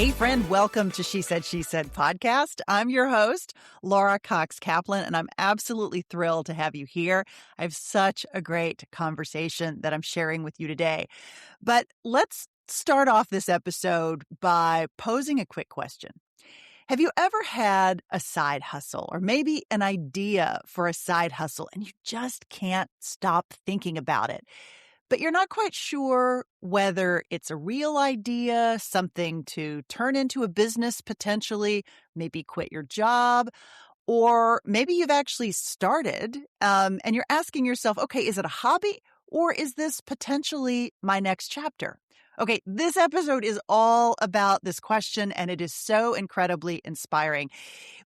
Hey, friend, welcome to She Said, She Said podcast. I'm your host, Laura Cox Kaplan, and I'm absolutely thrilled to have you here. I have such a great conversation that I'm sharing with you today. But let's start off this episode by posing a quick question. Have you ever had a side hustle or maybe an idea for a side hustle and you just can't stop thinking about it? But you're not quite sure whether it's a real idea, something to turn into a business potentially, maybe quit your job, or maybe you've actually started and you're asking yourself, okay, is it a hobby or is this potentially my next chapter? Okay, this episode is all about this question, and it is so incredibly inspiring.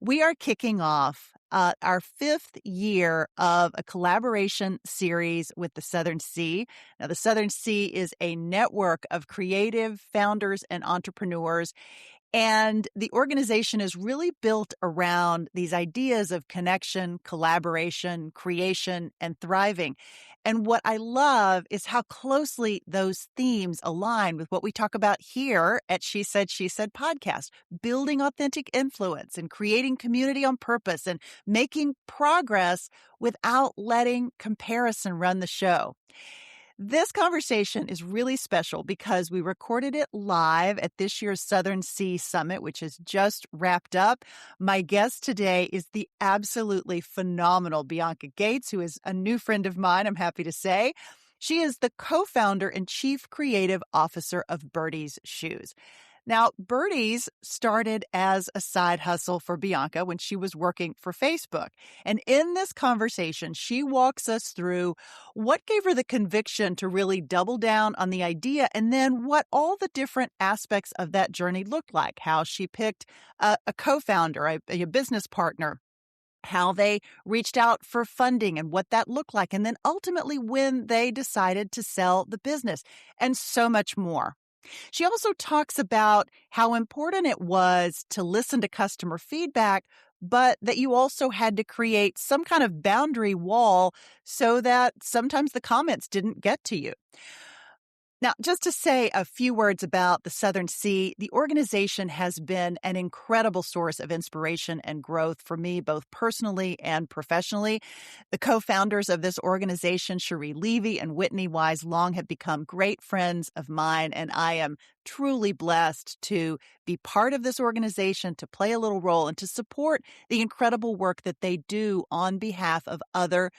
We are kicking off our fifth year of a collaboration series with the Southern Sea. Now, the Southern Sea is a network of creative founders and entrepreneurs. And the organization is really built around these ideas of connection, collaboration, creation, and thriving. And what I love is how closely those themes align with what we talk about here at She Said, She Said podcast, building authentic influence and creating community on purpose and making progress without letting comparison run the show. This conversation is really special because we recorded it live at this year's Southern Sea Summit, which has just wrapped up. My guest today is the absolutely phenomenal Bianca Gates, who is a new friend of mine, I'm happy to say. She is the co-founder and chief creative officer of Birdies shoes. Now, Birdies started as a side hustle for Bianca when she was working for Facebook. And in this conversation, she walks us through what gave her the conviction to really double down on the idea, and then what all the different aspects of that journey looked like, how she picked a co-founder, a business partner, how they reached out for funding and what that looked like, and then ultimately when they decided to sell the business, and so much more. She also talks about how important it was to listen to customer feedback, but that you also had to create some kind of boundary wall so that sometimes the comments didn't get to you. Now, just to say a few words about the Southern Sea, the organization has been an incredible source of inspiration and growth for me, both personally and professionally. The co-founders of this organization, Cherie Levy and Whitney Wise Long, have become great friends of mine, and I am truly blessed to be part of this organization, to play a little role, and to support the incredible work that they do on behalf of other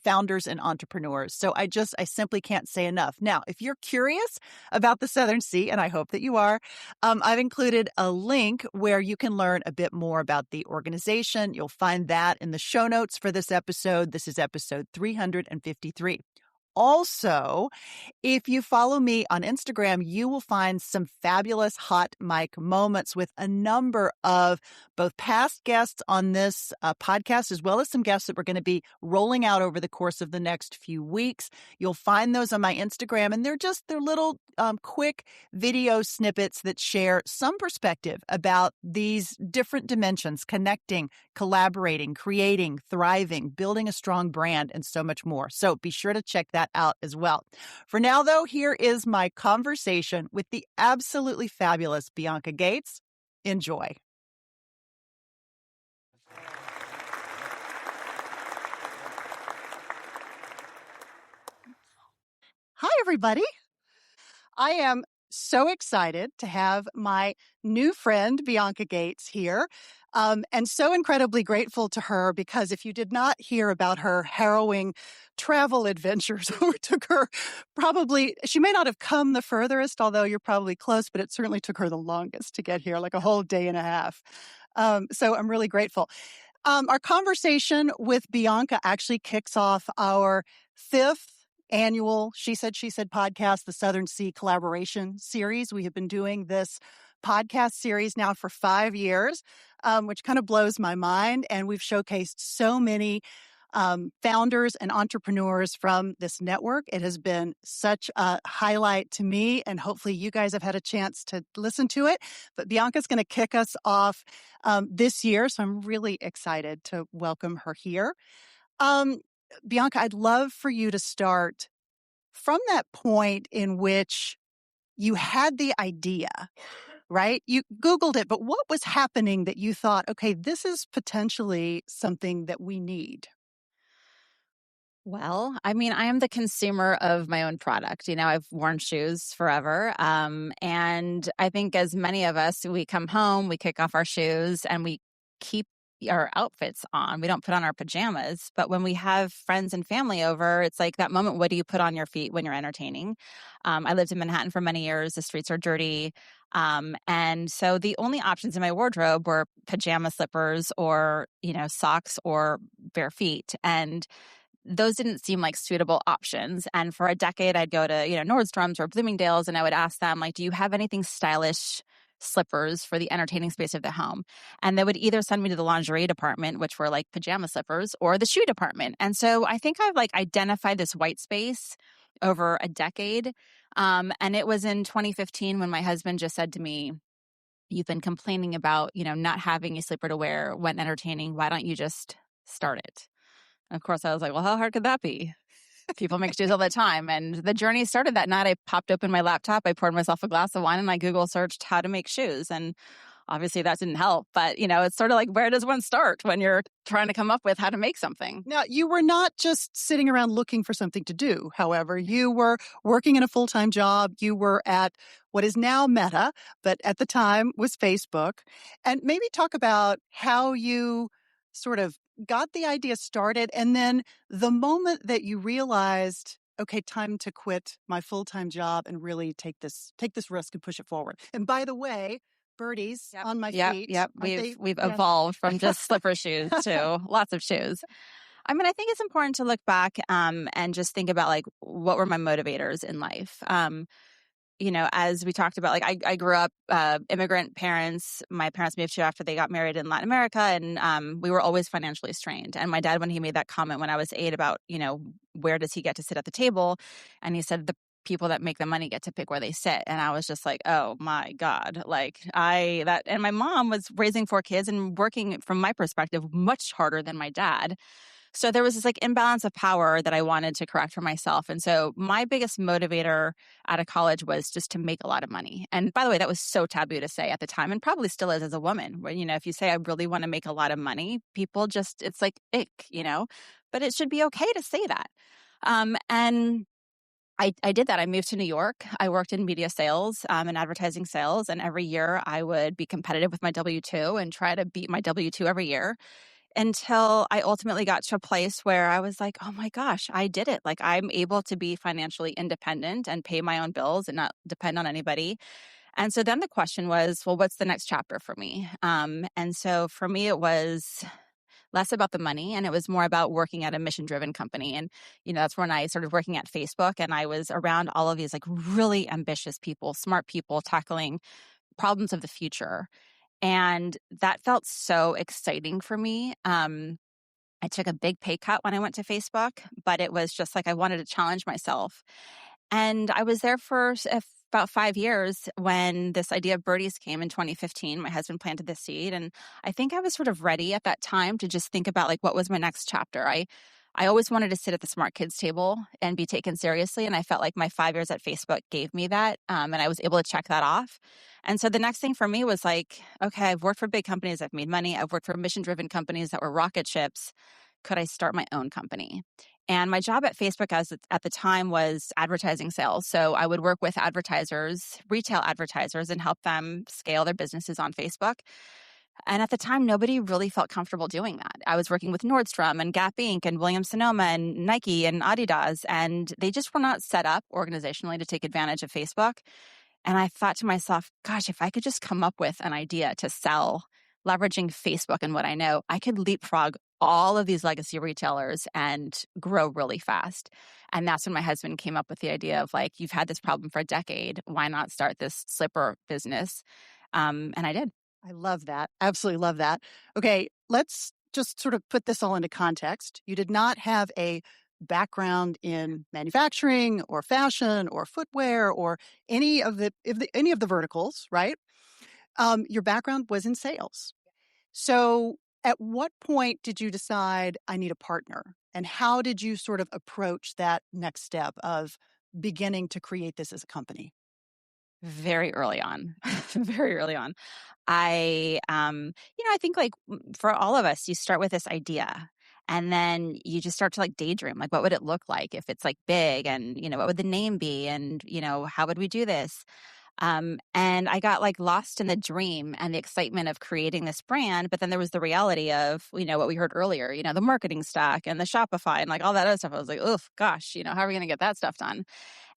founders and entrepreneurs. So I simply can't say enough. Now, if you're curious about the Southern Sea, and I hope that you are, I've included a link where you can learn a bit more about the organization. You'll find that in the show notes for this episode. This is episode 353. Also, if you follow me on Instagram, you will find some fabulous hot mic moments with a number of both past guests on this podcast, as well as some guests that we're going to be rolling out over the course of the next few weeks. You'll find those on my Instagram, and they're little quick video snippets that share some perspective about these different dimensions: connecting, collaborating, creating, thriving, building a strong brand, and so much more. So be sure to check that out as well. For now, though, here is my conversation with the absolutely fabulous Bianca Gates. Enjoy. Hi, everybody. I am so excited to have my new friend, Bianca Gates, here. And so incredibly grateful to her, because if you did not hear about her harrowing travel adventures, or took her she may not have come the furthest, although you're probably close, but it certainly took her the longest to get here, like a whole day and a half. So I'm really grateful. Our conversation with Bianca actually kicks off our fifth annual She Said, She Said podcast, the Southern Sea Collaboration Series. We have been doing this podcast series now for 5 years, which kind of blows my mind. And we've showcased so many founders and entrepreneurs from this network. It has been such a highlight to me, and hopefully you guys have had a chance to listen to it. But Bianca's going to kick us off this year, so I'm really excited to welcome her here. Bianca, I'd love for you to start from that point in which you had the idea right? You Googled it, but what was happening that you thought, okay, this is potentially something that we need? Well, I mean, I am the consumer of my own product. I've worn shoes forever. And I think as many of us, we come home, we kick off our shoes and we keep our outfits on. We don't put on our pajamas. But when we have friends and family over, it's like that moment, what do you put on your feet when you're entertaining? I lived in Manhattan for many years. The streets are dirty. And so the only options in my wardrobe were pajama slippers or, socks or bare feet. And those didn't seem like suitable options. And for a decade, I'd go to, Nordstrom's or Bloomingdale's, and I would ask them, like, do you have anything stylish slippers for the entertaining space of the home? And they would either send me to the lingerie department, which were like pajama slippers, or the shoe department. And so I think I've like identified this white space over a decade. And it was in 2015 when my husband just said to me, you've been complaining about, not having a slipper to wear when entertaining. Why don't you just start it? Of course, I was like, well, how hard could that be? People make shoes all the time. And the journey started that night. I popped open my laptop, I poured myself a glass of wine, and I Google searched how to make shoes. And obviously that didn't help. But, it's sort of like, where does one start when you're trying to come up with how to make something? Now, you were not just sitting around looking for something to do. However, you were working in a full-time job. You were at what is now Meta, but at the time was Facebook. And maybe talk about how you sort of got the idea started and then the moment that you realized, okay, time to quit my full-time job and really take this risk and push it forward. And by the way, Birdies Yep. on my Yep. feet. Yep. Aren't they? We've Yes. evolved from just slipper shoes to lots of shoes. I mean, I think it's important to look back and just think about like what were my motivators in life. As we talked about, like I grew up immigrant parents. My parents moved here after they got married in Latin America, and we were always financially strained. And my dad, when he made that comment when I was 8 about, where does he get to sit at the table? And he said, the people that make the money get to pick where they sit. And I was just like, oh my God, and my mom was raising 4 kids and working from my perspective much harder than my dad. So there was this like imbalance of power that I wanted to correct for myself. And so my biggest motivator out of college was just to make a lot of money. And by the way, that was so taboo to say at the time and probably still is as a woman. Where, if you say I really want to make a lot of money, people just, it's like ick, but it should be okay to say that. And I did that. I moved to New York. I worked in media sales and advertising sales. And every year I would be competitive with my W-2 and try to beat my W-2 every year, until I ultimately got to a place where I was like, oh my gosh, I did it. Like I'm able to be financially independent and pay my own bills and not depend on anybody. And so then the question was, well, what's the next chapter for me? And so for me, it was less about the money and it was more about working at a mission driven company. And, that's when I started working at Facebook and I was around all of these like really ambitious people, smart people tackling problems of the future. And that felt so exciting for me. I took a big pay cut when I went to Facebook, but it was just like I wanted to challenge myself. And I was there for about 5 years when this idea of Birdies came in 2015. My husband planted the seed. And I think I was sort of ready at that time to just think about like, what was my next chapter? I always wanted to sit at the smart kids table and be taken seriously. And I felt like my 5 years at Facebook gave me that. And I was able to check that off. And so the next thing for me was like, okay, I've worked for big companies. I've made money. I've worked for mission-driven companies that were rocket ships. Could I start my own company? And my job at Facebook at the time was advertising sales. So I would work with advertisers, retail advertisers, and help them scale their businesses on Facebook. And at the time, nobody really felt comfortable doing that. I was working with Nordstrom and Gap Inc. and Williams-Sonoma and Nike and Adidas, and they just were not set up organizationally to take advantage of Facebook. And I thought to myself, gosh, if I could just come up with an idea to sell, leveraging Facebook and what I know, I could leapfrog all of these legacy retailers and grow really fast. And that's when my husband came up with the idea of like, you've had this problem for a decade. Why not start this slipper business? And I did. I love that. Absolutely love that. Okay, let's just sort of put this all into context. You did not have a background in manufacturing or fashion or footwear or any of the verticals, right? Your background was in sales. So at what point did you decide I need a partner? And how did you sort of approach that next step of beginning to create this as a company? very early on, very early on. I think like for all of us, you start with this idea and then you just start to like daydream, like what would it look like if it's like big and, what would the name be? And, how would we do this? And I got like lost in the dream and the excitement of creating this brand. But then there was the reality of, what we heard earlier, the marketing stack and the Shopify and like all that other stuff. I was like, oh gosh, how are we going to get that stuff done?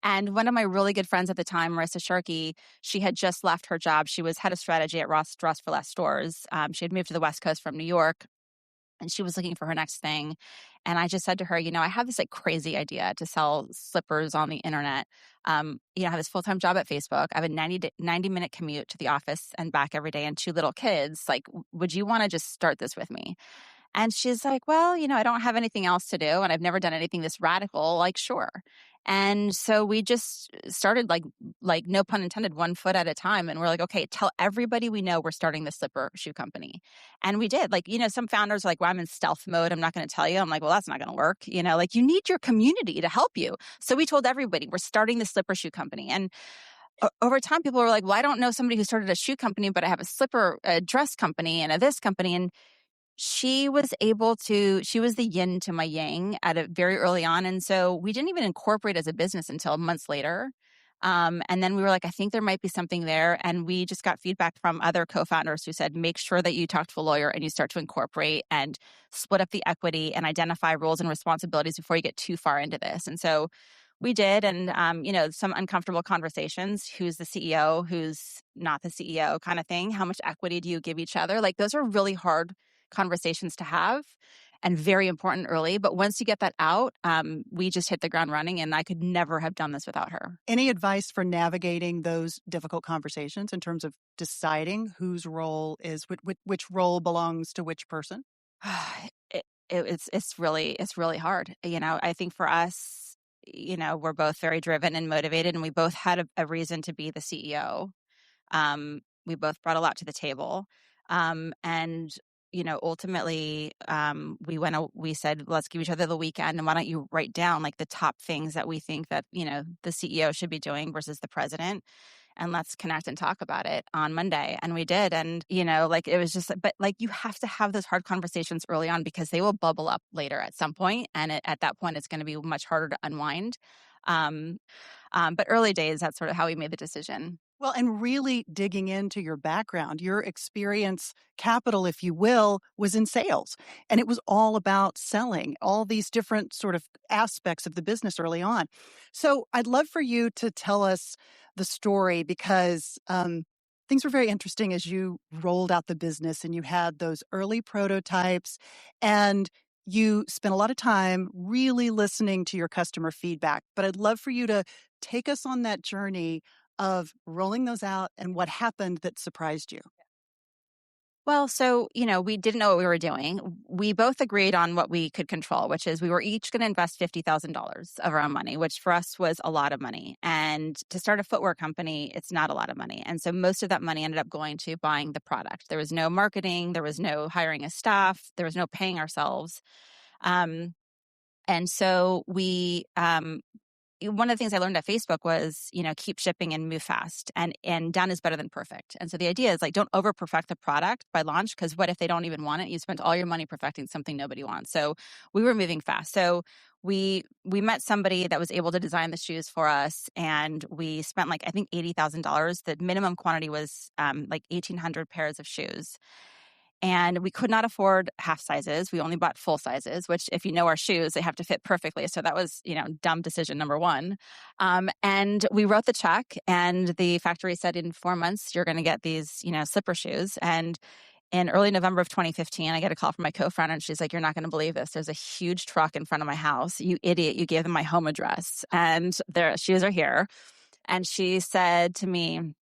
And one of my really good friends at the time, Marissa Sharkey, she had just left her job. She was head of strategy at Ross for Less stores. She had moved to the West Coast from New York and she was looking for her next thing. And I just said to her, I have this like crazy idea to sell slippers on the internet. I have this full-time job at Facebook. I have a 90-minute commute to the office and back every day and two little kids. Like, would you want to just start this with me? And she's like, well, I don't have anything else to do and I've never done anything this radical, like, sure. And so we just started like no pun intended, one foot at a time. And we're like, okay, tell everybody we know we're starting this slipper shoe company. And we did. Like, some founders are like, well, I'm in stealth mode. I'm not going to tell you. I'm like, well, that's not going to work. Like you need your community to help you. So we told everybody we're starting the slipper shoe company. And over time, people were like, well, I don't know somebody who started a shoe company, but I have a dress company and a this company. And she was the yin to my yang at a very early on. And so we didn't even incorporate as a business until months later. And then we were like, I think there might be something there. And we just got feedback from other co-founders who said, make sure that you talk to a lawyer and you start to incorporate and split up the equity and identify roles and responsibilities before you get too far into this. And so we did. And, some uncomfortable conversations, who's the CEO, who's not the CEO kind of thing. How much equity do you give each other? Like those are really hard conversations to have and very important early. But once you get that out, we just hit the ground running and I could never have done this without her. Any advice for navigating those difficult conversations in terms of deciding whose role is, which role belongs to which person? It's really hard. I think for us, we're both very driven and motivated and we both had a reason to be the CEO. We both brought a lot to the table. And ultimately, we said, let's give each other the weekend and why don't you write down like the top things that we think that, the CEO should be doing versus the president. And let's connect and talk about it on Monday. And we did. And, like it was just, but like you have to have those hard conversations early on because they will bubble up later at some point. And at that point, it's going to be much harder to unwind. But early days, that's sort of how we made the decision. Well, and really digging into your background, your experience capital, if you will, was in sales. And it was all about selling all these different sort of aspects of the business early on. So I'd love for you to tell us the story because things were very interesting as you rolled out the business and you had those early prototypes and you spent a lot of time really listening to your customer feedback. But I'd love for you to take us on that journey of rolling those out and what happened that surprised you. Well, so, we didn't know what we were doing. We both agreed on what we could control, which is we were each going to invest $50,000 of our own money, which for us was a lot of money. And to start a footwear company, it's not a lot of money. And so most of that money ended up going to buying the product. There was no marketing. There was no hiring a staff. There was no paying ourselves. And so one of the things I learned at Facebook was, keep shipping and move fast and done is better than perfect. And so the idea is like, don't over perfect the product by launch. Cause what if they don't even want it? You spent all your money perfecting something nobody wants. So we were moving fast. So we met somebody that was able to design the shoes for us. And we spent like, I think $80,000. The minimum quantity was like 1,800 pairs of shoes. And we could not afford half sizes. We only bought full sizes, which if you know our shoes, they have to fit perfectly. So that was, dumb decision number one. And we wrote the check and the factory said in 4 months, you're going to get these, slipper shoes. And in early November of 2015, I get a call from my co-founder and she's like, you're not going to believe this. There's a huge truck in front of my house. You idiot. You gave them my home address and their shoes are here. And she said to me,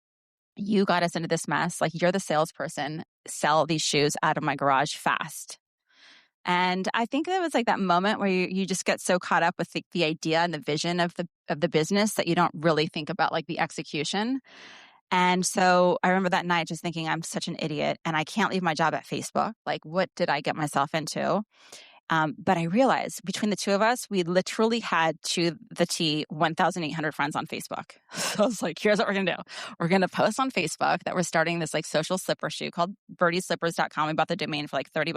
you got us into this mess. Like you're the salesperson. Sell these shoes out of my garage fast. And I think that was like that moment where you just get so caught up with the idea and the vision of the business that you don't really think about like the execution. And so I remember that night just thinking, I'm such an idiot and I can't leave my job at Facebook. Like, what did I get myself into? But I realized between the two of us, we literally had to the T 1,800 friends on Facebook. So I was like, here's what we're going to do. We're going to post on Facebook that we're starting this like social slipper shoe called birdieslippers.com. We bought the domain for like $30.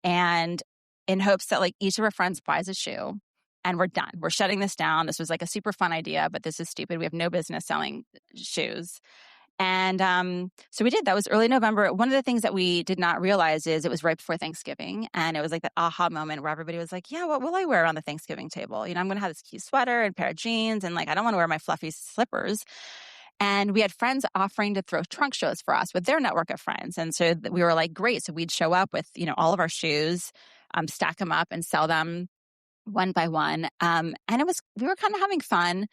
And in hopes that like each of our friends buys a shoe and we're done. We're shutting this down. This was like a super fun idea, but this is stupid. We have no business selling shoes. And so we did. That was early November. One of the things that we did not realize is it was right before Thanksgiving. And it was like that aha moment where everybody was like, yeah, what will I wear on the Thanksgiving table? You know, I'm going to have this cute sweater and pair of jeans. And like, I don't want to wear my fluffy slippers. And we had friends offering to throw trunk shows for us with their network of friends. And so we were like, great. So we'd show up with, you know, all of our shoes, stack them up and sell them one by one. And we were kind of having fun.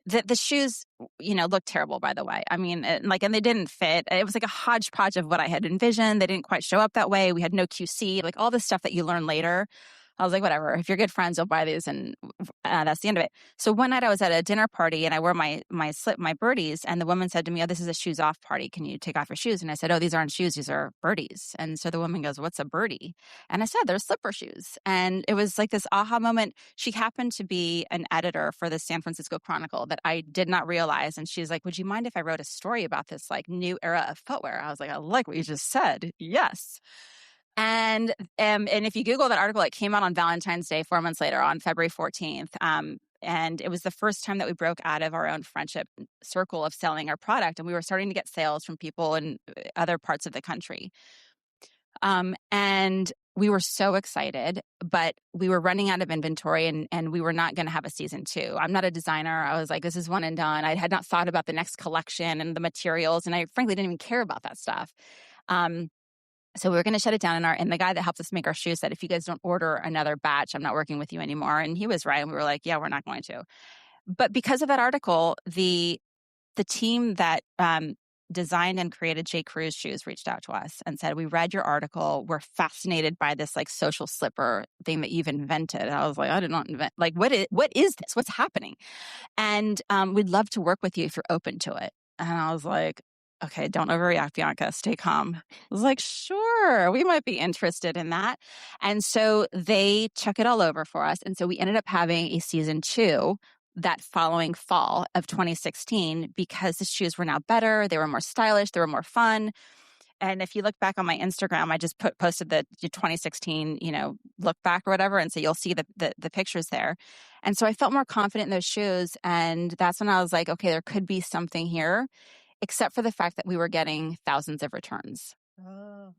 The shoes, you know, looked terrible, by the way. I mean, and they didn't fit. It was like a hodgepodge of what I had envisioned. They didn't quite show up that way. We had no QC, like all this stuff that you learn later. I was like, whatever, if you're good friends, you'll buy these. And that's the end of it. So one night I was at a dinner party and I wore my Birdies. And the woman said to me, oh, this is a shoes off party. Can you take off your shoes? And I said, oh, these aren't shoes. These are Birdies. And so the woman goes, what's a birdie? And I said, they're slipper shoes. And it was like this aha moment. She happened to be an editor for the San Francisco Chronicle that I did not realize. And she's like, would you mind if I wrote a story about this like new era of footwear? I was like, I like what you just said. Yes. And if you Google that article, it came out on Valentine's Day, 4 months later on February 14th. And it was the first time that we broke out of our own friendship circle of selling our product. And we were starting to get sales from people in other parts of the country. And we were so excited, but we were running out of inventory and we were not going to have a season 2. I'm not a designer. I was like, this is one and done. I had not thought about the next collection and the materials. And I frankly didn't even care about that stuff. So we were going to shut it down, and the guy that helped us make our shoes said, if you guys don't order another batch, I'm not working with you anymore. And he was right. And we were like, yeah, we're not going to. But because of that article, the team that designed and created J. Crew's shoes reached out to us and said, we read your article. We're fascinated by this like social slipper thing that you've invented. And I was like, I did not invent. Like, what is this? What's happening? And we'd love to work with you if you're open to it. And I was like, okay, don't overreact, Bianca. Stay calm. I was like, sure, we might be interested in that. And so they chuck it all over for us. And so we ended up having a season 2 that following fall of 2016 because the shoes were now better. They were more stylish. They were more fun. And if you look back on my Instagram, I just posted the 2016, look back or whatever. And so you'll see the pictures there. And so I felt more confident in those shoes. And that's when I was like, okay, there could be something here, except for the fact that we were getting thousands of returns. Oh.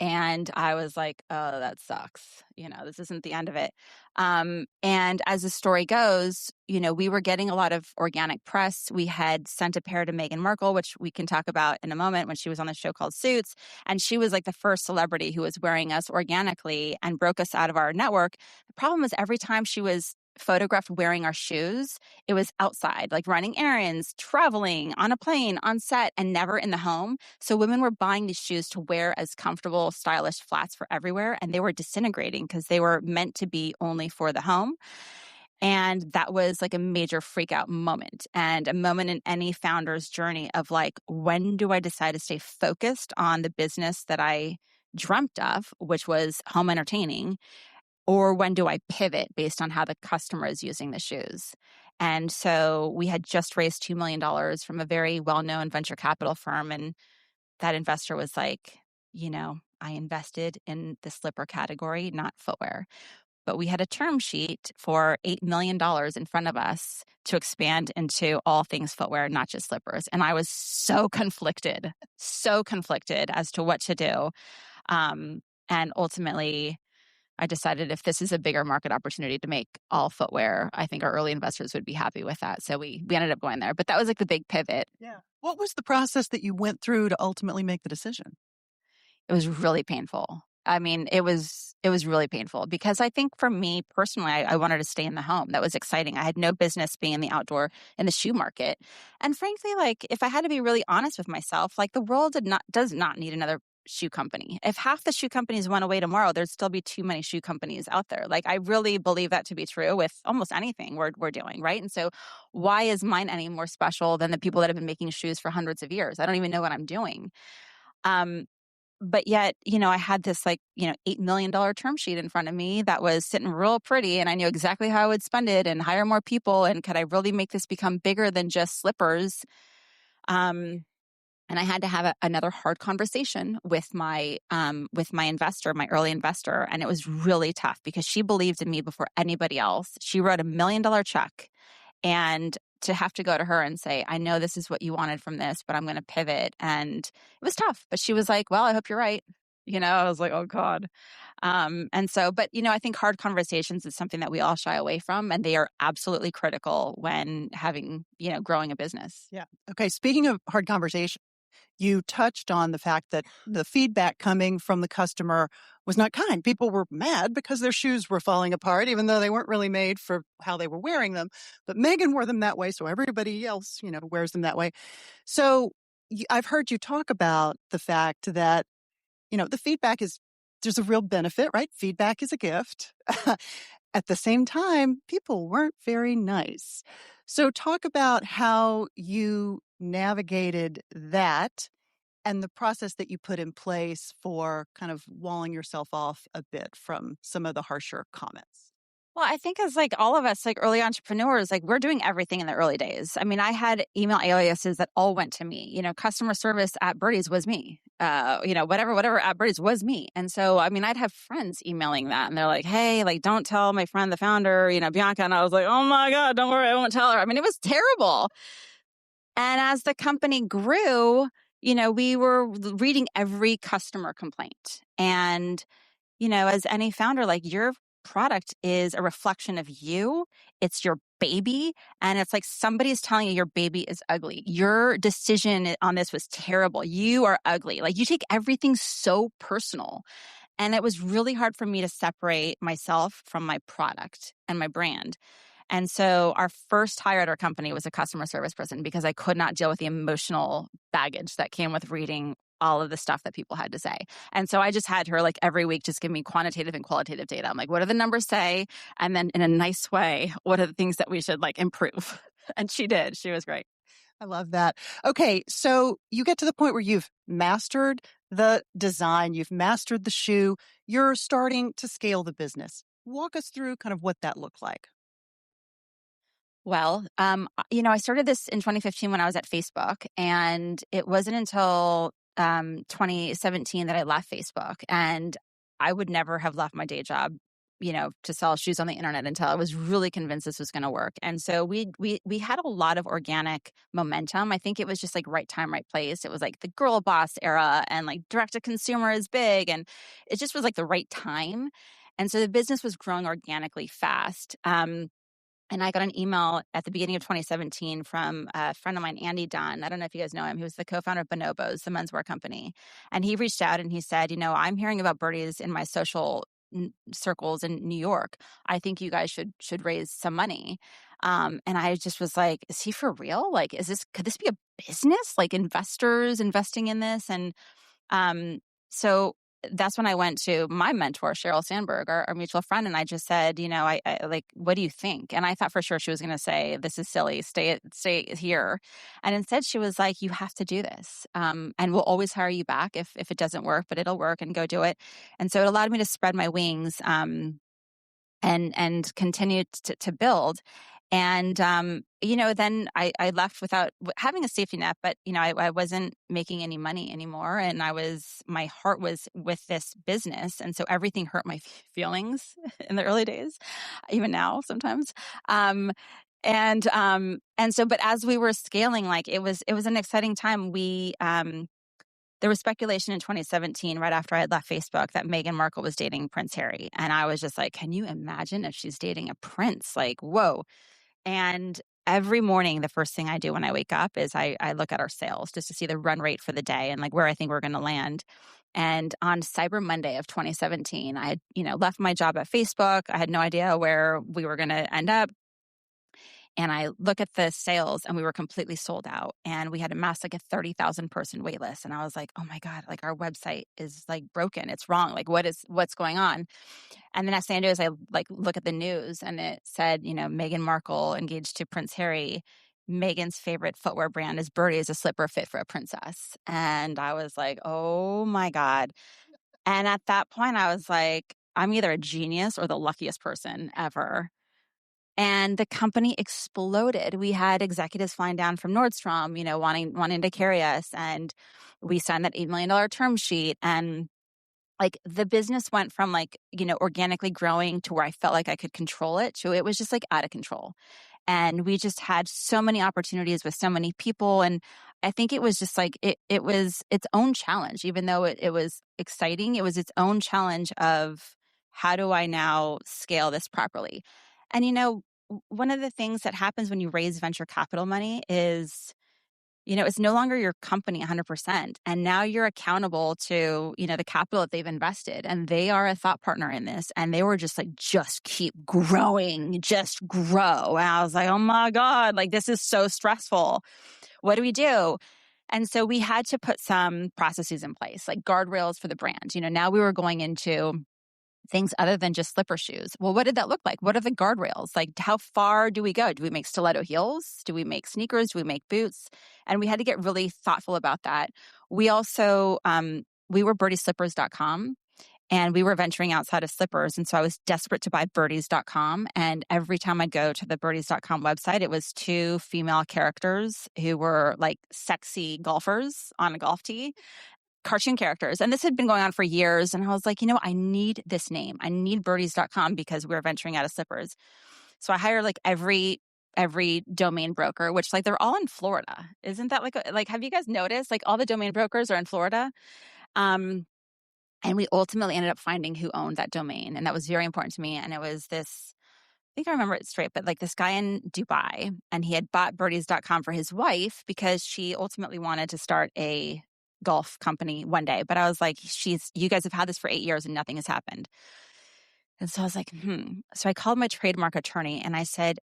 And I was like, oh, that sucks. This isn't the end of it. And as the story goes, we were getting a lot of organic press. We had sent a pair to Meghan Markle, which we can talk about in a moment, when she was on the show called Suits. And she was like the first celebrity who was wearing us organically and broke us out of our network. The problem was every time she was photographed wearing our shoes, it was outside, like running errands, traveling, on a plane, on set, and never in the home. So women were buying these shoes to wear as comfortable, stylish flats for everywhere, and they were disintegrating because they were meant to be only for the home. And that was like a major freak out moment, and a moment in any founder's journey of like, when do I decide to stay focused on the business that I dreamt of, which was home entertaining, or when do I pivot based on how the customer is using the shoes? And so we had just raised $2 million from a very well-known venture capital firm. And that investor was like, I invested in the slipper category, not footwear. But we had a term sheet for $8 million in front of us to expand into all things footwear, not just slippers. And I was so conflicted as to what to do. And ultimately, I decided if this is a bigger market opportunity to make all footwear, I think our early investors would be happy with that. So we ended up going there. But that was like the big pivot. Yeah. What was the process that you went through to ultimately make the decision? It was really painful. I mean, it was really painful because I think for me personally, I wanted to stay in the home. That was exciting. I had no business being in the outdoor, in the shoe market. And frankly, like if I had to be really honest with myself, like the world does not need another shoe company. If half the shoe companies went away tomorrow, there'd still be too many shoe companies out there. Like I really believe that to be true with almost anything we're doing, right? And so why is mine any more special than the people that have been making shoes for hundreds of years? I don't even know what I'm doing. But yet, I had this like, $8 million term sheet in front of me that was sitting real pretty, and I knew exactly how I would spend it and hire more people. And could I really make this become bigger than just slippers? And I had to have another hard conversation with my investor, my early investor. And it was really tough because she believed in me before anybody else. She wrote $1 million check, and to have to go to her and say, I know this is what you wanted from this, but I'm going to pivot. And it was tough, but she was like, well, I hope you're right. I was like, oh God. But I think hard conversations is something that we all shy away from, and they are absolutely critical when growing a business. Yeah. Okay. Speaking of hard conversation, you touched on the fact that the feedback coming from the customer was not kind. People were mad because their shoes were falling apart, even though they weren't really made for how they were wearing them. But Meghan wore them that way, so everybody else, wears them that way. So I've heard you talk about the fact that, the feedback there's a real benefit, right? Feedback is a gift. At the same time, people weren't very nice. So talk about how you navigated that and the process that you put in place for kind of walling yourself off a bit from some of the harsher comments. Well, I think as like all of us, like early entrepreneurs, like we're doing everything in the early days. I mean, I had email aliases that all went to me. Customer service at Birdies was me. Whatever at Birdies was me. And so, I mean, I'd have friends emailing that, and they're like, "Hey, like, don't tell my friend, the founder, Bianca." And I was like, "Oh my God, don't worry, I won't tell her." I mean, it was terrible. And as the company grew, we were reading every customer complaint. And as any founder, like your product is a reflection of you. It's your baby. And it's like somebody's telling you your baby is ugly. Your decision on this was terrible. You are ugly. Like you take everything so personal. And it was really hard for me to separate myself from my product and my brand. And so our first hire at our company was a customer service person because I could not deal with the emotional baggage that came with reading all of the stuff that people had to say. And so I just had her like every week just give me quantitative and qualitative data. I'm like, what do the numbers say? And then in a nice way, what are the things that we should like improve? And she did. She was great. I love that. Okay, so you get to the point where you've mastered the design, you've mastered the shoe, you're starting to scale the business. Walk us through kind of what that looked like. Well, I started this in 2015 when I was at Facebook, and it wasn't until 2017 that I left Facebook. And I would never have left my day job, to sell shoes on the internet until I was really convinced this was going to work. And so we had a lot of organic momentum. I think it was just like right time, right place. It was like the girl boss era, and like direct to consumer is big, and it just was like the right time. And so the business was growing organically fast. And I got an email at the beginning of 2017 from a friend of mine, Andy Dunn. I don't know if you guys know him. He was the co-founder of Bonobos, the menswear company. And he reached out and he said, I'm hearing about Birdies in my social circles in New York. I think you guys should raise some money. And I just was like, is he for real? Like, could this be a business? Like investors investing in this? And so that's when I went to my mentor, Sheryl Sandberg, our mutual friend. And I just said, I like, what do you think? And I thought for sure she was going to say, this is silly, stay here. And instead she was like, you have to do this. And we'll always hire you back if it doesn't work, but it'll work, and go do it. And so it allowed me to spread my wings, and continue to build. And, then I left without having a safety net, but, I wasn't making any money anymore. And my heart was with this business. And so everything hurt my feelings in the early days, even now sometimes. But as we were scaling, like it was an exciting time. There was speculation in 2017, right after I had left Facebook, that Meghan Markle was dating Prince Harry. And I was just like, can you imagine if she's dating a prince? Like, whoa. And every morning, the first thing I do when I wake up is I look at our sales just to see the run rate for the day and like where I think we're going to land. And on Cyber Monday of 2017, I had, left my job at Facebook. I had no idea where we were going to end up. And I look at the sales, and we were completely sold out. And we had amassed like a 30,000 person wait list. And I was like, oh my God, like our website is like broken. It's wrong. Like what's going on? And the next thing I do is I like look at the news, and it said, Meghan Markle engaged to Prince Harry. Megan's favorite footwear brand is Birdies, a slipper fit for a princess. And I was like, oh my God. And at that point, I was like, I'm either a genius or the luckiest person ever. And the company exploded. We had executives flying down from Nordstrom, wanting to carry us. And we signed that $8 million term sheet. And like the business went from organically growing to where I felt like I could control it to it was just like out of control. And we just had so many opportunities with so many people. And I think it was just like it was its own challenge. Even though it was exciting, it was its own challenge of how do I now scale this properly? And one of the things that happens when you raise venture capital money is it's no longer your company 100%. And now you're accountable to, the capital that they've invested. And they are a thought partner in this. And they were just like, just keep growing, just grow. And I was like, oh my God, like this is so stressful. What do we do? And so we had to put some processes in place, like guardrails for the brand. Now we were going into things other than just slipper shoes. Well, what did that look like? What are the guardrails? Like, how far do we go? Do we make stiletto heels? Do we make sneakers? Do we make boots? And we had to get really thoughtful about that. We also, we were birdieslippers.com and we were venturing outside of slippers. And so I was desperate to buy birdies.com. And every time I'd go to the birdies.com website, it was two female characters who were like sexy golfers on a golf tee. Cartoon characters. And this had been going on for years. And I was like, I need this name. I need birdies.com because we're venturing out of slippers. So I hired like every domain broker, which like they're all in Florida. Isn't that like have you guys noticed like all the domain brokers are in Florida? And we ultimately ended up finding who owned that domain. And that was very important to me. And it was this, I think I remember it straight, but like this guy in Dubai, and he had bought birdies.com for his wife because she ultimately wanted to start a golf company one day. But I was like, you guys have had this for 8 years and nothing has happened. And so I was like, So I called my trademark attorney and I said,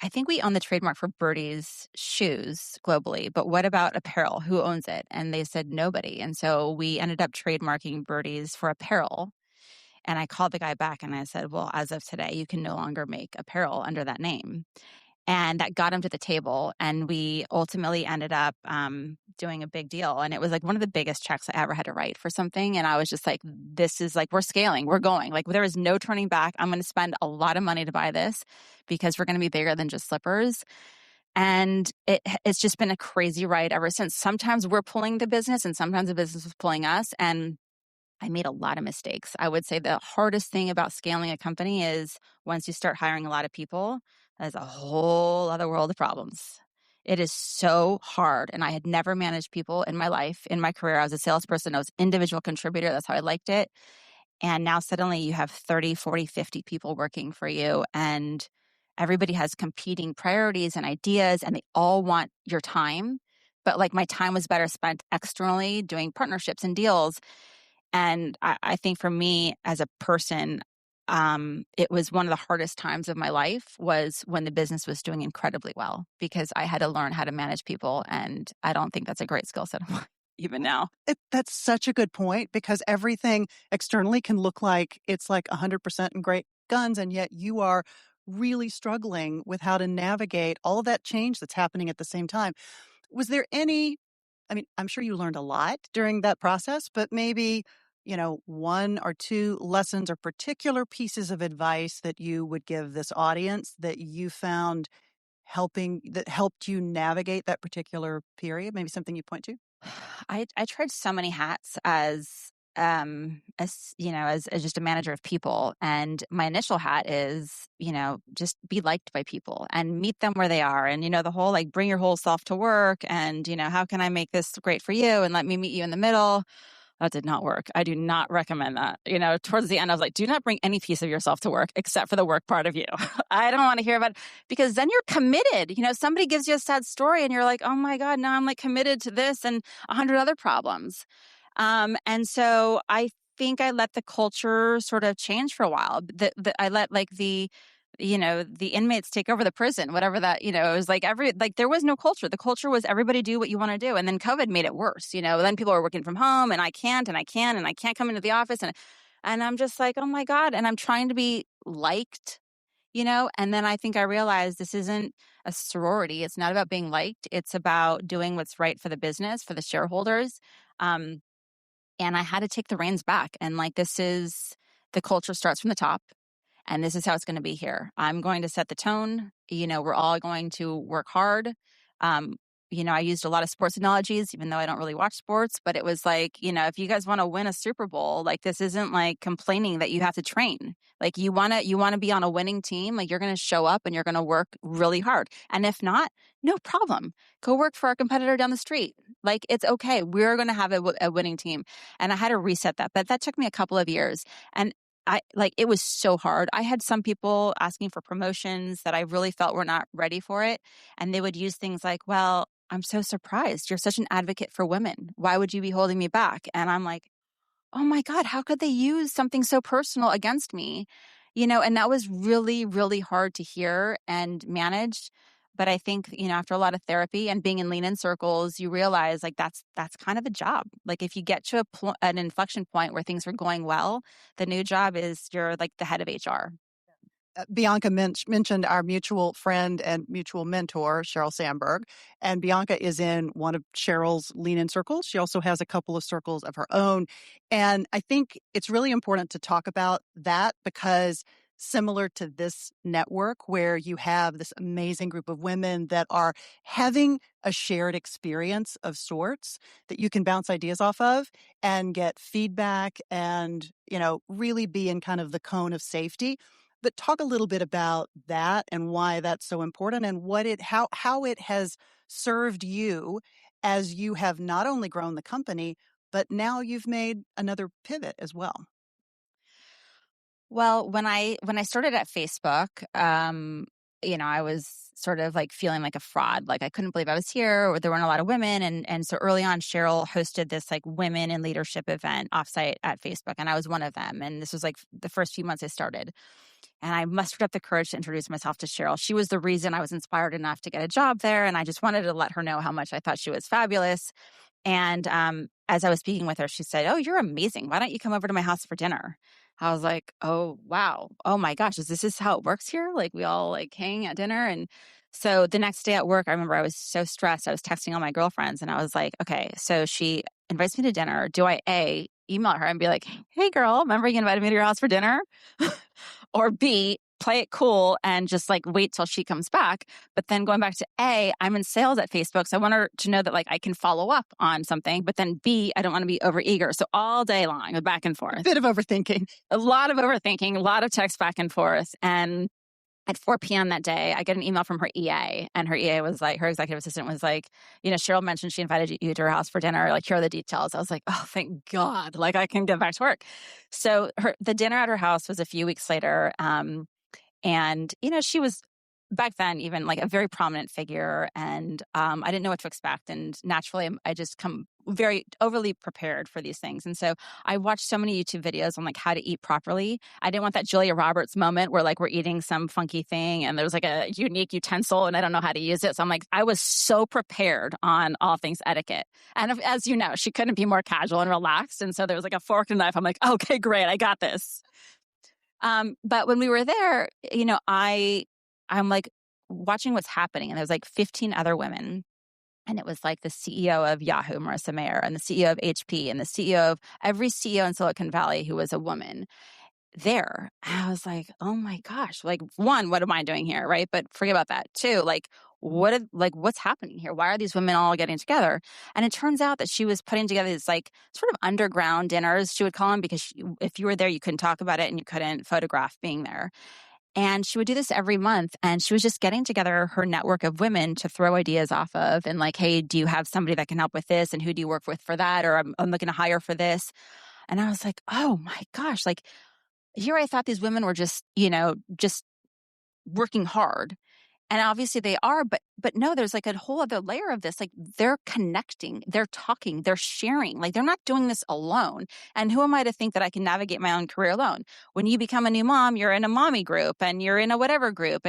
I think we own the trademark for Birdies shoes globally, but what about apparel? Who owns it? And they said nobody. And so we ended up trademarking Birdies for apparel. And I called the guy back and I said, well, as of today, you can no longer make apparel under that name. And that got him to the table. And we ultimately ended up doing a big deal. And it was like one of the biggest checks I ever had to write for something. And I was just like, this is like, we're scaling, we're going. Like there is no turning back. I'm going to spend a lot of money to buy this because we're going to be bigger than just slippers. And it's just been a crazy ride ever since. Sometimes we're pulling the business and sometimes the business is pulling us. And I made a lot of mistakes. I would say the hardest thing about scaling a company is once you start hiring a lot of people, there's a whole other world of problems. It is so hard. And I had never managed people in my life. In my career, I was a salesperson. I was individual contributor. That's how I liked it. And now suddenly you have 30, 40, 50 people working for you. And everybody has competing priorities and ideas, and they all want your time. But like my time was better spent externally doing partnerships and deals. And I think for me as a person, it was one of the hardest times of my life was when the business was doing incredibly well because I had to learn how to manage people. And I don't think that's a great skill set even now. That's such a good point because everything externally can look like it's like 100% in great guns. And yet you are really struggling with how to navigate all of that change that's happening at the same time. Was there I'm sure you learned a lot during that process, but maybe, one or two lessons or particular pieces of advice that you would give this audience that you found that helped you navigate that particular period? Maybe something you point to? I tried so many hats as just a manager of people. And my initial hat is, just be liked by people and meet them where they are. And, the whole like bring your whole self to work and, how can I make this great for you? And let me meet you in the middle. That did not work. I do not recommend that. Towards the end, I was like, do not bring any piece of yourself to work except for the work part of you. I don't want to hear about it because then you're committed. Somebody gives you a sad story and you're like, oh my God, now I'm like committed to this and 100 other problems. And so I think I let the culture sort of change for a while. I let like the inmates take over the prison, whatever that, it was like there was no culture. The culture was everybody do what you want to do. And then COVID made it worse, then people are working from home and I can't come into the office. And I'm just like, oh my God. And I'm trying to be liked, And then I think I realized this isn't a sorority. It's not about being liked. It's about doing what's right for the business, for the shareholders. Um, and I had to take the reins back. And like, this is the culture starts from the top. And this is how it's going to be here. I'm going to set the tone. We're all going to work hard. Um, I used a lot of sports analogies, even though I don't really watch sports, but it was like, if you guys want to win a Super Bowl, like this isn't like complaining that you have to train. Like you want to be on a winning team. Like you're going to show up and you're going to work really hard. And if not, no problem. Go work for our competitor down the street. Like it's okay. We're going to have a winning team. And I had to reset that, but that took me a couple of years. And it was so hard. I had some people asking for promotions that I really felt were not ready for it. And they would use things like, well, I'm so surprised. You're such an advocate for women. Why would you be holding me back? And I'm like, oh my God, how could they use something so personal against me? And that was really, really hard to hear and manage. But I think, after a lot of therapy and being in lean in circles, you realize like that's kind of a job. Like if you get to an inflection point where things are going well, the new job is you're like the head of HR. Bianca mentioned our mutual friend and mutual mentor, Sheryl Sandberg. And Bianca is in one of Cheryl's Lean In circles. She also has a couple of circles of her own. And I think it's really important to talk about that because similar to this network where you have this amazing group of women that are having a shared experience of sorts that you can bounce ideas off of and get feedback and, really be in kind of the cone of safety. But talk a little bit about that and why that's so important and how it has served you as you have not only grown the company, but now you've made another pivot as well. Well, when I started at Facebook, I was sort of like feeling like a fraud. Like I couldn't believe I was here, or there weren't a lot of women. And so early on, Cheryl hosted this like women in leadership event offsite at Facebook, and I was one of them. And this was like the first few months I started. And I mustered up the courage to introduce myself to Cheryl. She was the reason I was inspired enough to get a job there. And I just wanted to let her know how much I thought she was fabulous. And as I was speaking with her, she said, "Oh, you're amazing. Why don't you come over to my house for dinner?" I was like, "Oh, wow. Oh my gosh. Is this how it works here? Like we all like hang at dinner." And so the next day at work, I remember I was so stressed. I was texting all my girlfriends and I was like, okay, so she invites me to dinner. Do I email her and be like, "Hey girl, remember you invited me to your house for dinner?" Or B, play it cool and just like wait till she comes back. But then going back to A, I'm in sales at Facebook. So I want her to know that like I can follow up on something. But then B, I don't want to be overeager. So all day long, back and forth. A bit of overthinking. A lot of overthinking, a lot of text back and forth. And at 4 p.m. that day, I get an email from her EA. And her EA was like, her executive assistant was like, Cheryl mentioned she invited you to her house for dinner. Like, here are the details. I was like, oh, thank God. Like, I can get back to work. So the dinner at her house was a few weeks later. And, she was back then even like a very prominent figure. And I didn't know what to expect. And naturally, I just come very overly prepared for these things. And so I watched so many YouTube videos on like how to eat properly. I didn't want that Julia Roberts moment where like we're eating some funky thing and there's like a unique utensil and I don't know how to use it. So I'm like, I was so prepared on all things etiquette. And as you know, she couldn't be more casual and relaxed. And so there was like a fork and knife. I'm like, okay, great. I got this. But when we were there, I'm like watching what's happening. And there's like 15 other women. And it was like the CEO of Yahoo, Marissa Mayer, and the CEO of HP, and the CEO of every CEO in Silicon Valley who was a woman there. And I was like, oh my gosh, like one, what am I doing here? Right. But forget about that. Two, like, what's happening here? Why are these women all getting together? And it turns out that she was putting together these like sort of underground dinners, she would call them, because if you were there, you couldn't talk about it and you couldn't photograph being there. And she would do this every month. And she was just getting together her network of women to throw ideas off of. And like, hey, do you have somebody that can help with this? And who do you work with for that? Or I'm looking to hire for this. And I was like, oh my gosh, like here I thought these women were just working hard. And obviously they are, but no, there's like a whole other layer of this. Like they're connecting, they're talking, they're sharing, like they're not doing this alone. And who am I to think that I can navigate my own career alone? When you become a new mom, you're in a mommy group and you're in a whatever group.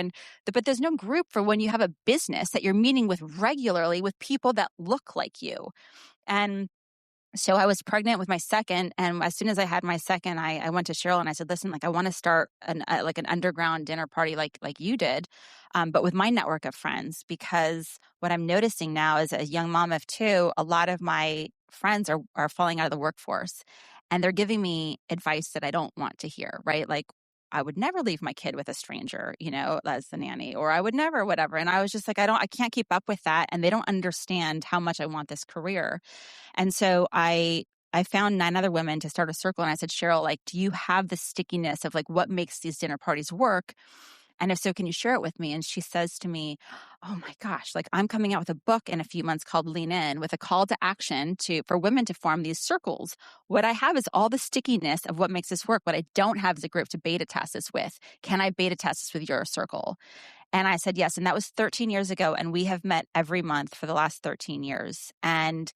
But there's no group for when you have a business that you're meeting with regularly with people that look like you. And So I was pregnant with my second, and as soon as I had my second, I went to Cheryl and I said, "Listen, like I want to start like an underground dinner party, like you did, but with my network of friends, because what I'm noticing now is, a young mom of two, a lot of my friends are falling out of the workforce, and they're giving me advice that I don't want to hear, right? Like I would never leave my kid with a stranger, as the nanny, or I would never, whatever." And I was just like, I can't keep up with that, and they don't understand how much I want this career. And so I found 9 other women to start a circle. And I said, "Cheryl, like, do you have the stickiness of like what makes these dinner parties work? And if so, can you share it with me?" And she says to me, "Oh my gosh, like I'm coming out with a book in a few months called Lean In, with a call to action for women to form these circles. What I have is all the stickiness of what makes this work. What I don't have is a group to beta test this with. Can I beta test this with your circle?" And I said, yes. And that was 13 years ago. And we have met every month for the last 13 years. And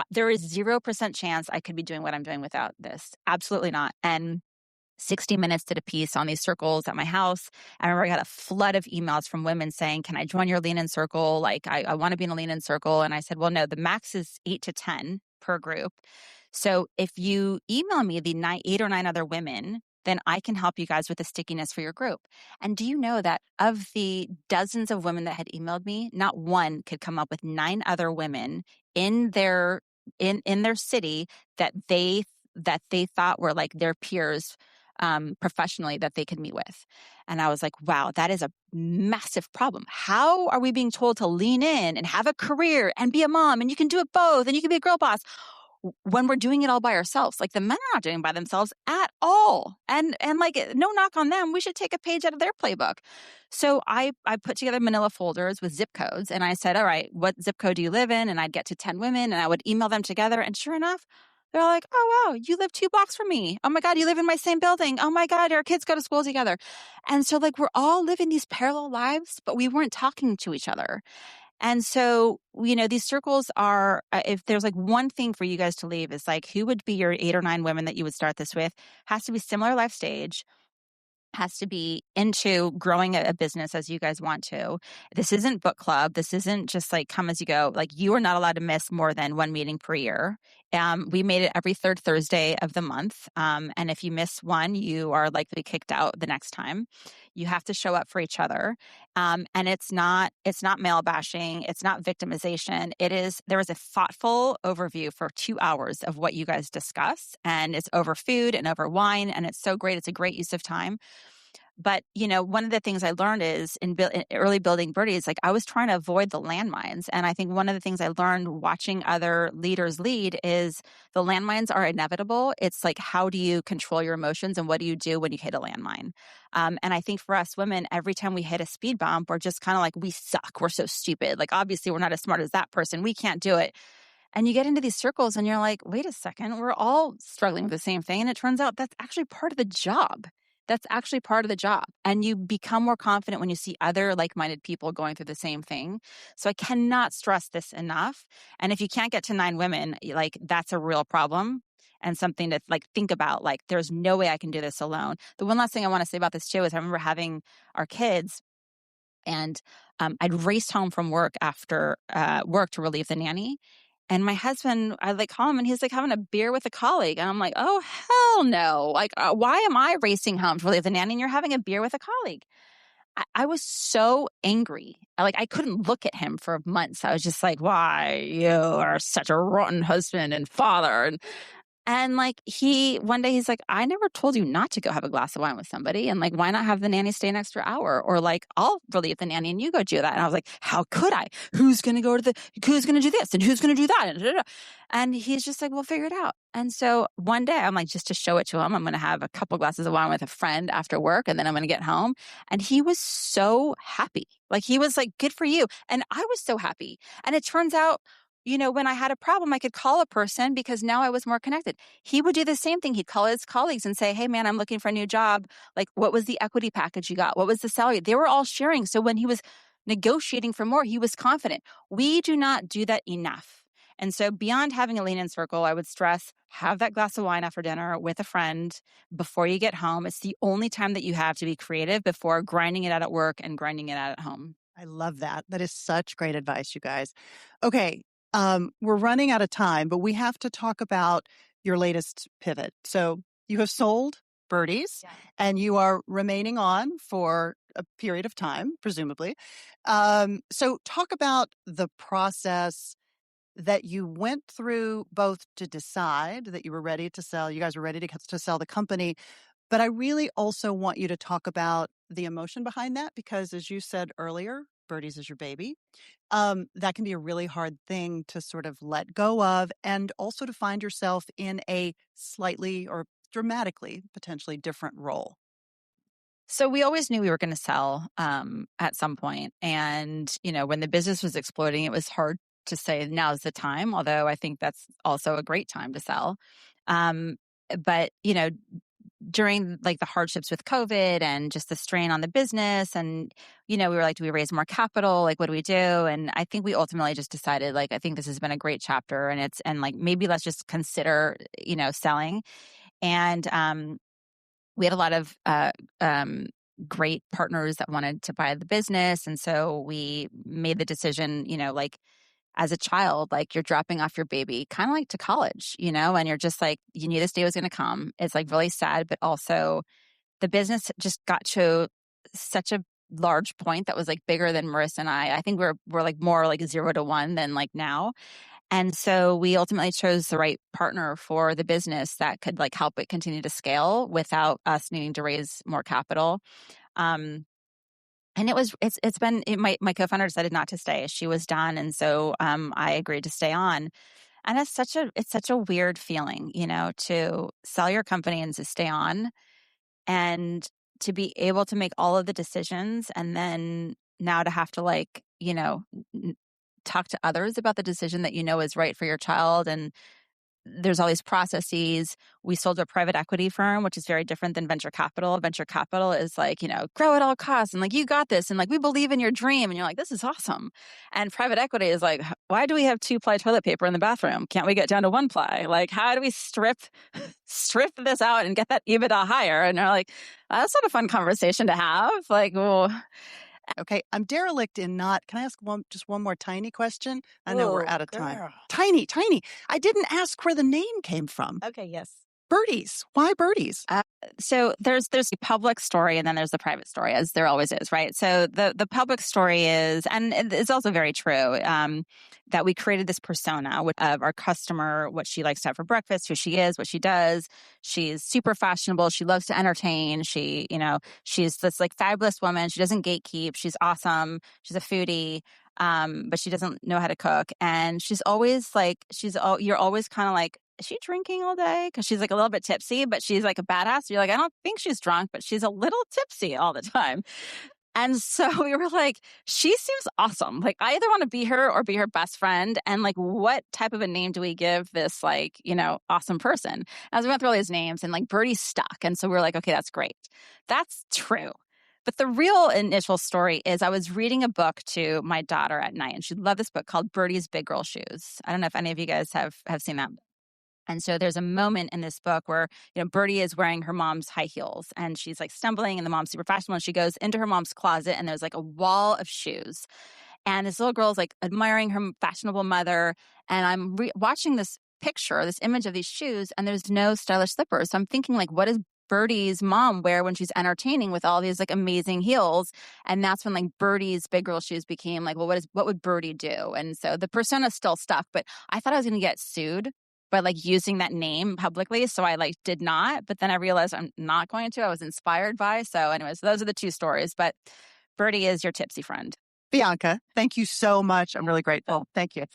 there is 0% chance I could be doing what I'm doing without this. Absolutely not. And 60 Minutes did a piece on these circles at my house. I remember I got a flood of emails from women saying, "Can I join your Lean In circle? Like, I want to be in a Lean In circle." And I said, "Well, no, the max is 8 to 10 per group. So if you email me the 8 or 9 other women, then I can help you guys with the stickiness for your group." And do you know that of the dozens of women that had emailed me, not one could come up with 9 other women in their in their city that they thought were like their peers, professionally, that they could meet with. And I was like, wow, that is a massive problem. How are we being told to lean in and have a career and be a mom, and you can do it both, and you can be a girl boss, when we're doing it all by ourselves? Like, the men are not doing it by themselves at all. And like, no knock on them. We should take a page out of their playbook. So I put together manila folders with zip codes, and I said, all right, what zip code do you live in? And I'd get to 10 women and I would email them together. And sure enough, they're like, "Oh, wow, you live 2 blocks from me. Oh my God, you live in my same building. Oh my God, our kids go to school together." And so like, we're all living these parallel lives, but we weren't talking to each other. And so, these circles are, if there's like one thing for you guys to leave, is like, who would be your 8 or 9 women that you would start this with? Has to be similar life stage, has to be into growing a business as you guys want to. This isn't book club. This isn't just like come as you go. Like, you are not allowed to miss more than one meeting per year. We made it every third Thursday of the month. And if you miss one, you are likely kicked out the next time. You have to show up for each other. And it's not male bashing. It's not victimization. There is a thoughtful overview for 2 hours of what you guys discuss. And it's over food and over wine. And it's so great. It's a great use of time. But, one of the things I learned is in early building Birdies, like, I was trying to avoid the landmines. And I think one of the things I learned watching other leaders lead is the landmines are inevitable. It's like, how do you control your emotions, and what do you do when you hit a landmine? And I think for us women, every time we hit a speed bump, we're just kind of like, we suck. We're so stupid. Like, obviously we're not as smart as that person. We can't do it. And you get into these circles and you're like, wait a second, we're all struggling with the same thing. And it turns out that's actually part of the job. That's actually part of the job. And you become more confident when you see other like-minded people going through the same thing. So I cannot stress this enough. And if you can't get to 9 women, like, that's a real problem, and something to like think about. Like, there's no way I can do this alone. The one last thing I want to say about this too is I remember having our kids, and I'd raced home from work after work to relieve the nanny. And my husband, I like call him, and he's like having a beer with a colleague. And I'm like, oh, hell no. Like, why am I racing home to relieve the nanny and you're having a beer with a colleague? I was so angry. Like, I couldn't look at him for months. I was just like, why? You are such a rotten husband and father. And like, one day he's like, I never told you not to go have a glass of wine with somebody. And like, why not have the nanny stay an extra hour? Or like, I'll relieve the nanny and you go do that. And I was like, how could I? Who's going to do this? And who's going to do that? And he's just like, we'll figure it out. And so one day I'm like, just to show it to him, I'm going to have a couple glasses of wine with a friend after work, and then I'm going to get home. And he was so happy. Like, he was like, good for you. And I was so happy. And it turns out, when I had a problem, I could call a person because now I was more connected. He would do the same thing. He'd call his colleagues and say, hey, man, I'm looking for a new job. Like, what was the equity package you got? What was the salary? They were all sharing. So when he was negotiating for more, he was confident. We do not do that enough. And so beyond having a lean in circle, I would stress, have that glass of wine after dinner with a friend before you get home. It's the only time that you have to be creative before grinding it out at work and grinding it out at home. I love that. That is such great advice, you guys. Okay. We're running out of time, but we have to talk about your latest pivot. So you have sold Birdies, and you are remaining on for a period of time, presumably. So talk about the process that you went through, both to decide that you were ready to sell. You guys were ready to sell the company. But I really also want you to talk about the emotion behind that, because as you said earlier, Birdies is your baby. That can be a really hard thing to sort of let go of, and also to find yourself in a slightly or dramatically potentially different role. So we always knew we were going to sell at some point. And, when the business was exploding, it was hard to say now's the time, although I think that's also a great time to sell. But, during like the hardships with COVID and just the strain on the business, and, we were like, do we raise more capital? Like, what do we do? And I think we ultimately just decided, like, I think this has been a great chapter, and like, maybe let's just consider, selling. And, we had a lot of great partners that wanted to buy the business. And so we made the decision, like as a child, like you're dropping off your baby kind of like to college, and you're just like, you knew this day was going to come. It's like really sad, but also the business just got to such a large point that was like bigger than Marissa and I. I think we're like more like 0 to 1 than like now. And so we ultimately chose the right partner for the business that could like help it continue to scale without us needing to raise more capital. And my co-founder decided not to stay. She was done. And so I agreed to stay on. And it's such a weird feeling, to sell your company and to stay on, and to be able to make all of the decisions, and then now to have to like, talk to others about the decision that is right for your child. And there's all these processes. We sold to a private equity firm, which is very different than venture capital. Venture capital is like, grow at all costs, and like, you got this, and like, we believe in your dream, and you're like, this is awesome. And private equity is like, why do we have 2-ply toilet paper in the bathroom? Can't we get down to 1-ply? Like, how do we strip this out and get that EBITDA higher? And they're like, that's not a fun conversation to have. Like, well, Okay, I'm derelict in not. Can I ask just one more tiny question? I know we're out of time. Girl. Tiny. I didn't ask where the name came from. Okay, yes. Birdies. Why Birdies? So there's the public story, and then there's the private story, as there always is, right? So the public story is, and it's also very true, that we created this persona of our customer, what she likes to have for breakfast, who she is, what she does. She's super fashionable. She loves to entertain. She's this like fabulous woman. She doesn't gatekeep. She's awesome. She's a foodie. But she doesn't know how to cook. And she's always like, you're always kind of like, is she drinking all day? Because she's like a little bit tipsy, but she's like a badass. You're like, I don't think she's drunk, but she's a little tipsy all the time. And so we were like, she seems awesome. Like, I either want to be her or be her best friend. And like, what type of a name do we give this, like, awesome person? As we went through all these names, and like Birdie stuck. And so we were like, okay, that's great. That's true. But the real initial story is I was reading a book to my daughter at night, and she loved this book called Birdie's Big Girl Shoes. I don't know if any of you guys have seen that. And so there's a moment in this book where, Birdie is wearing her mom's high heels, and she's like stumbling, and the mom's super fashionable, and she goes into her mom's closet, and there's like a wall of shoes. And this little girl is like admiring her fashionable mother. And I'm watching this picture, this image of these shoes, and there's no stylish slippers. So I'm thinking, like, what does Birdie's mom wear when she's entertaining with all these like amazing heels? And that's when like Birdie's Big Girl Shoes became like, well, what would Birdie do? And so the persona still stuck, but I thought I was going to get sued by like using that name publicly. So I like did not, but then I realized I'm not going to. I was inspired by. So anyways, those are the two stories, but Birdie is your tipsy friend. Bianca, thank you so much. I'm really grateful. Thank you.